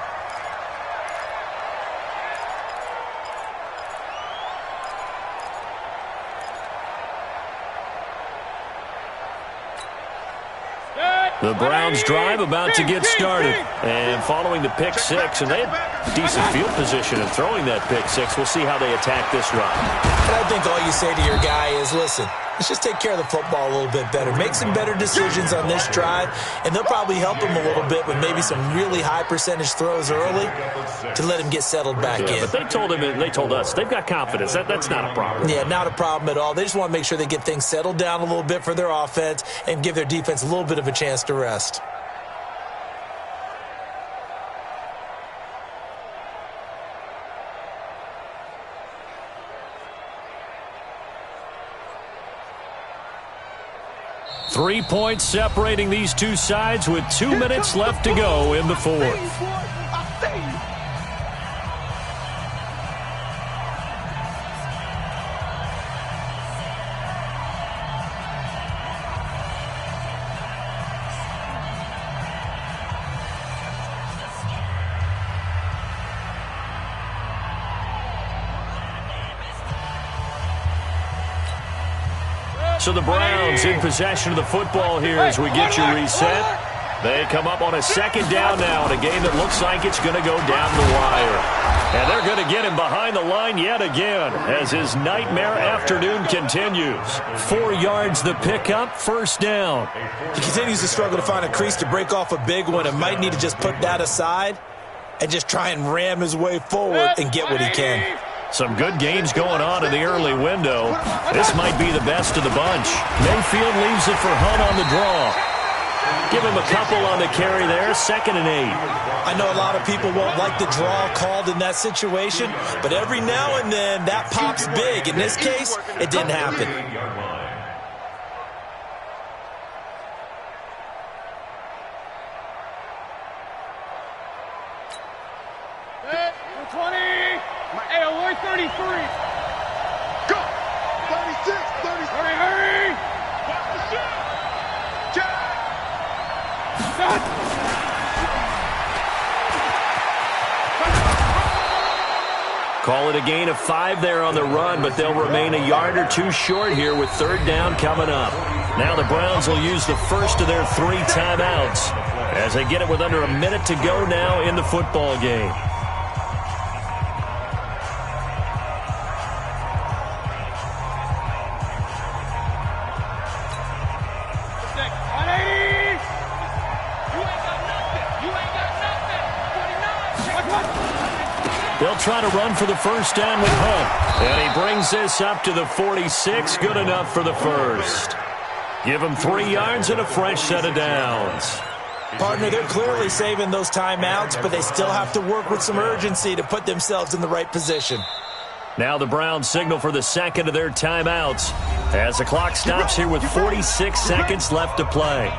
The Browns drive about to get started. And following the pick 6, and they had decent field position in throwing that pick 6. We'll see how they attack this drive. But I think all you say to your guy is, listen, let's just take care of the football a little bit better. Make some better decisions on this drive, and they'll probably help him a little bit with maybe some really high percentage throws early to let him get settled back in. But they told us they've got confidence. That's not a problem. Yeah, not a problem at all. They just want to make sure they get things settled down a little bit for their offense and give their defense a little bit of a chance to rest. Three points separating these two sides with 2 minutes left to go in the fourth. So the Browns in possession of the football here as we get you reset. They come up on a 2nd down now in a game that looks like it's going to go down the wire. And they're going to get him behind the line yet again as his nightmare afternoon continues. 4 yards the pickup, 1st down. He continues to struggle to find a crease to break off a big one and might need to just put that aside and just try and ram his way forward and get what he can. Some good gains going on in the early window. This might be the best of the bunch. Mayfield leaves it for Hunt on the draw. Give him a couple on the carry there, 2nd and 8. I know a lot of people won't like the draw called in that situation, but every now and then that pops big. In this case, it didn't happen. Number 20. Hey, alert 33. Go! 36, 30. Hurry, hurry. Watch the shot. Jack! Shot. Call it a gain of 5 there on the run, but they'll remain a yard or 2 short here with third down coming up. Now the Browns will use the first of their 3 timeouts as they get it with under a minute to go now in the football game. They'll try to run for the first down with Hunt. And he brings this up to the 46. Good enough for the first. Give him 3 yards and a fresh set of downs. Partner, they're clearly saving those timeouts, but they still have to work with some urgency to put themselves in the right position. Now the Browns signal for the second of their timeouts as the clock stops here with 46 seconds left to play.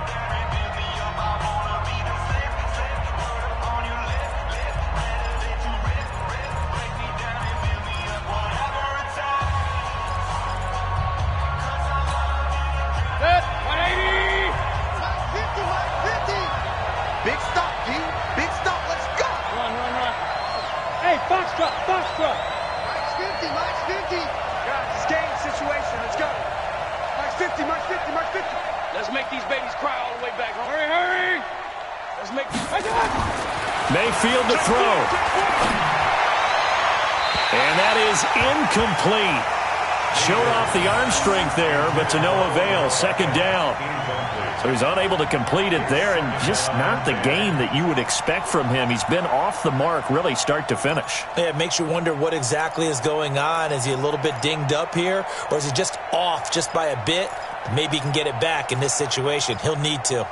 Big stop, G. Big stop. Let's go. Run. Hey, box truck. Max 50, Max 50. Guys, it's game situation. Let's go. Max 50. Let's make these babies cry all the way back. Hurry. Let's make these... Mayfield to throw. And that is incomplete. Showed off the arm strength there, but to no avail. Second down. So he's unable to complete it there, and just not the game that you would expect from him. He's been off the mark really start to finish. Yeah, it makes you wonder what exactly is going on. Is he a little bit dinged up here, or is he just off just by a bit? Maybe he can get it back in this situation. He'll need to.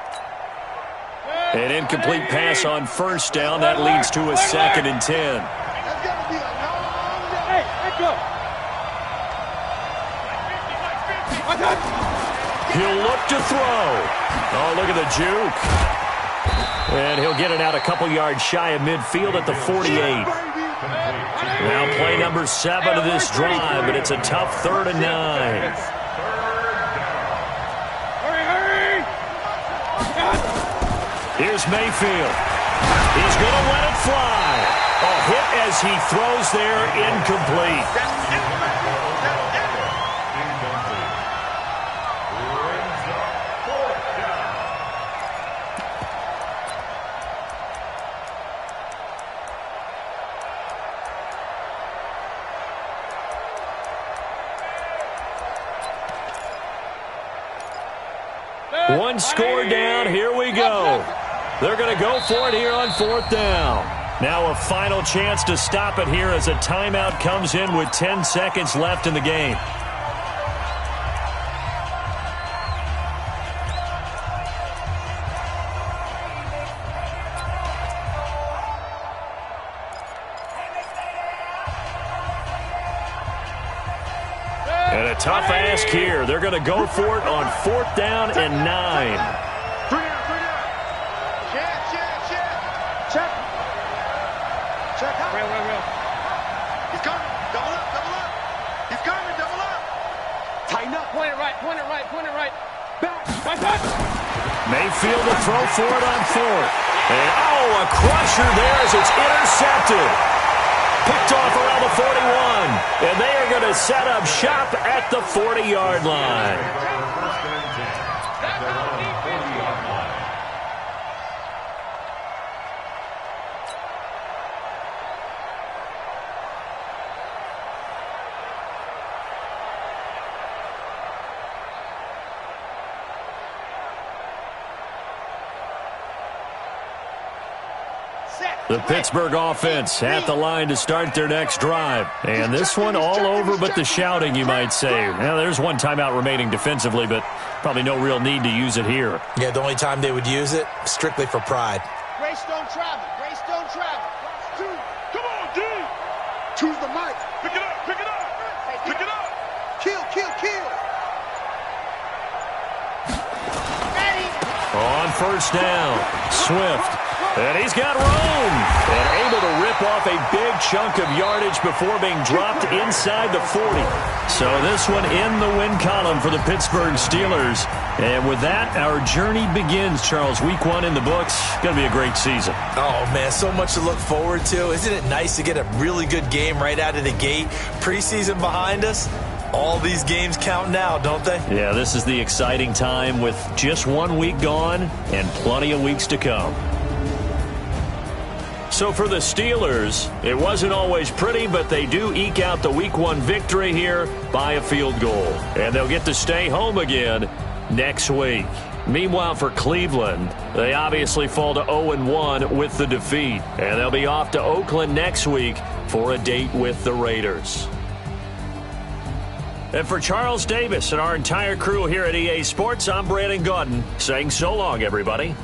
An incomplete pass on first down. That leads to a 2nd and 10. That's got to be a long day. Hey, let go. He'll look to throw. Oh, look at the juke. And he'll get it out a couple yards shy of midfield at the 48. Now play number 7 of this drive, but it's a tough 3rd and 9. Hurry. Here's Mayfield. He's going to let it fly. A hit as he throws there, incomplete. One score down. Here we go. They're going to go for it here on 4th down. Now a final chance to stop it here as a timeout comes in with 10 seconds left in the game. And a tough ask here. They're going to go for it on 4th down and 9. Check. Real. He's coming. Double up. He's coming. Double up. Tighten up. Point it right. Back. Mayfield to throw for it on 4th. And, a crusher there as it's intercepted. Picked off around the 41. And they are going to set up shop at the 40-yard line. The Pittsburgh offense at the line to start their next drive. And this one all over but the shouting, you might say. Now, there's one timeout remaining defensively, but probably no real need to use it here. Yeah, the only time they would use it, strictly for pride. Grace don't travel. Two. Come on, D. Choose the mic. Pick it up. Kill. On first down. Swift. And he's got room. And able to rip off a big chunk of yardage before being dropped inside the 40. So this one in the win column for the Pittsburgh Steelers. And with that, our journey begins, Charles. Week 1 in the books. Going to be a great season. Oh, man, so much to look forward to. Isn't it nice to get a really good game right out of the gate? Preseason behind us. All these games count now, don't they? Yeah, this is the exciting time with just 1 week gone and plenty of weeks to come. So for the Steelers, it wasn't always pretty, but they do eke out the Week 1 victory here by a field goal. And they'll get to stay home again next week. Meanwhile, for Cleveland, they obviously fall to 0-1 with the defeat. And they'll be off to Oakland next week for a date with the Raiders. And for Charles Davis and our entire crew here at EA Sports, I'm Brandon Gaudin saying so long, everybody.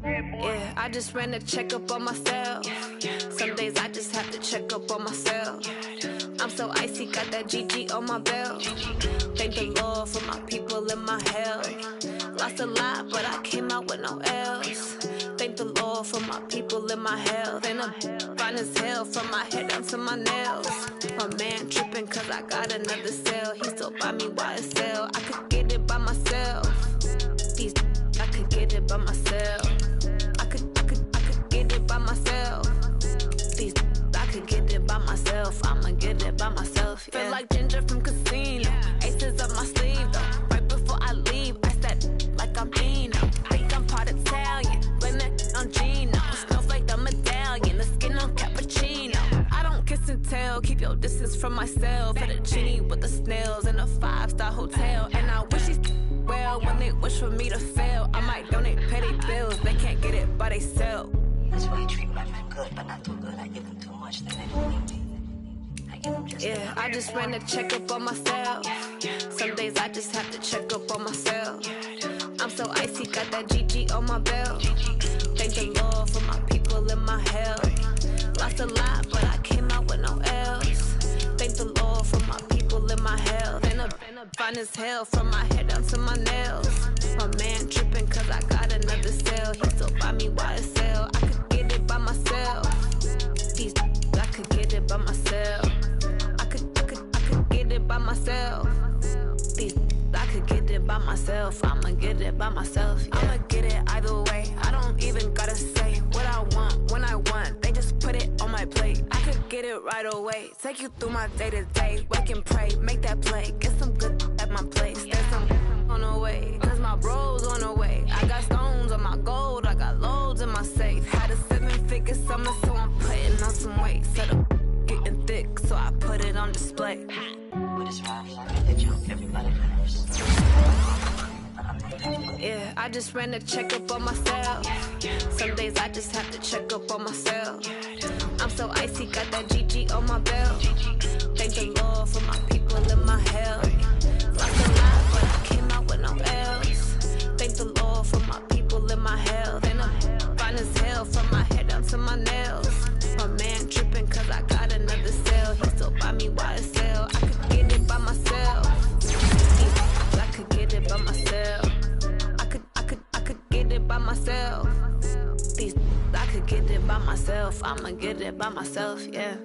Yeah, I just ran a checkup on myself. Some days I just have to check up on myself. I'm so icy, got that GG on my belt. Thank the Lord for my people and my health. Lost a lot, but I came out with no L's. Thank the Lord for my people and my health. And I'm fine as hell from my head down to my nails. My man tripping cause I got another cell. He still buy me YSL. I could get it by myself. These I could get it by myself. I could get it by myself. These I could get it by myself. I'ma get it by myself. Yeah. Feel like Ginger from Casino. Aces up my sleeve though. Right before I leave, I said like I'm Dino. Think I'm part Italian. Blame that on Gino. Snowflake the medallion. The skin on cappuccino. I don't kiss and tell. Keep your distance from myself. At a genie with the snails in a 5-star hotel. And I wish these well when they wish for me to fail. I might donate petty bills. They can't get it by they sell. That's why you treat my men good, but not too good. I give them too much, then they don't need me. I give them just yeah, I just ran a checkup on myself. Some days I just have to check up on myself. I'm so icy, got that GG on my belt. Thank the Lord for my people and my health. Lost a lot, but I came out with no L's. Thank the Lord for my people and my health. And I'm fine as hell from my head down to my nails. My man tripping cause I got another sale. He still buy me YSL. I could get it by myself. These I could get it by myself. I could get it by myself. These I could get it by myself. I'ma get it by myself. Yeah. I'ma get it either way. I don't even gotta say what I want when I want. They just put it on my plate. I could get it right away. Take you through my day to day. Wake and pray, make that play. Get some good at my place. There's some on the way, cause my bros on the way. I got stones on my gold. I got loads in my safe. Had a 7-figure summer, so I'm putting on some weight. Set up getting thick, so I put it on display. With this rhyme, I make a joke, everybody laughs. Yeah, I just ran a checkup on myself. Some days I just have to check up on myself. I'm so icy, got that GG on my belt. Thank the Lord for my people in my health. Lost a lot, but I came out with no L's. Thank the Lord for my people in my health. And I'm fine as hell from my head down to my nails. My man tripping cause I got another sale. He still buy me YSL. I could get it by myself. I could get it by myself. I could get it by myself. These I could get it by myself. I'ma get it by myself, yeah.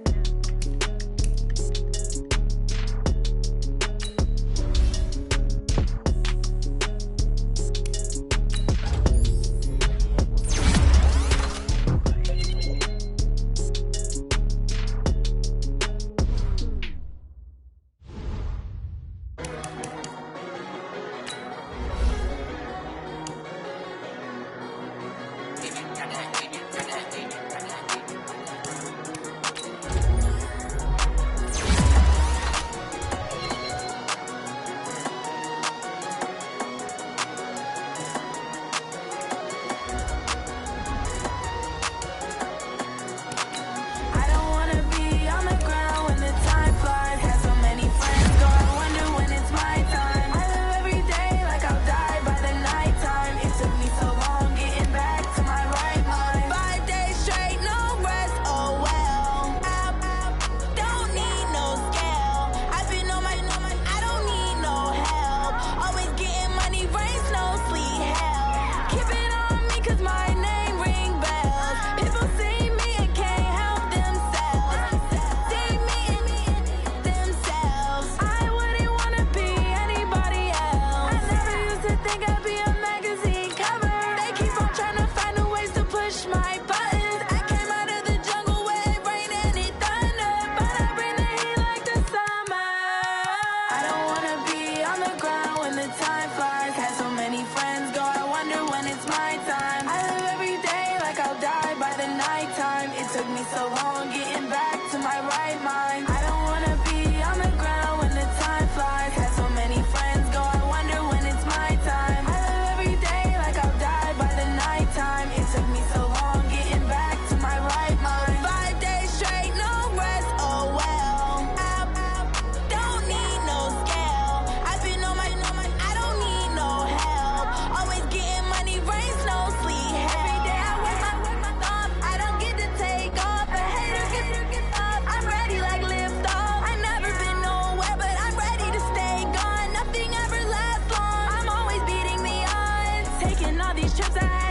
Trips I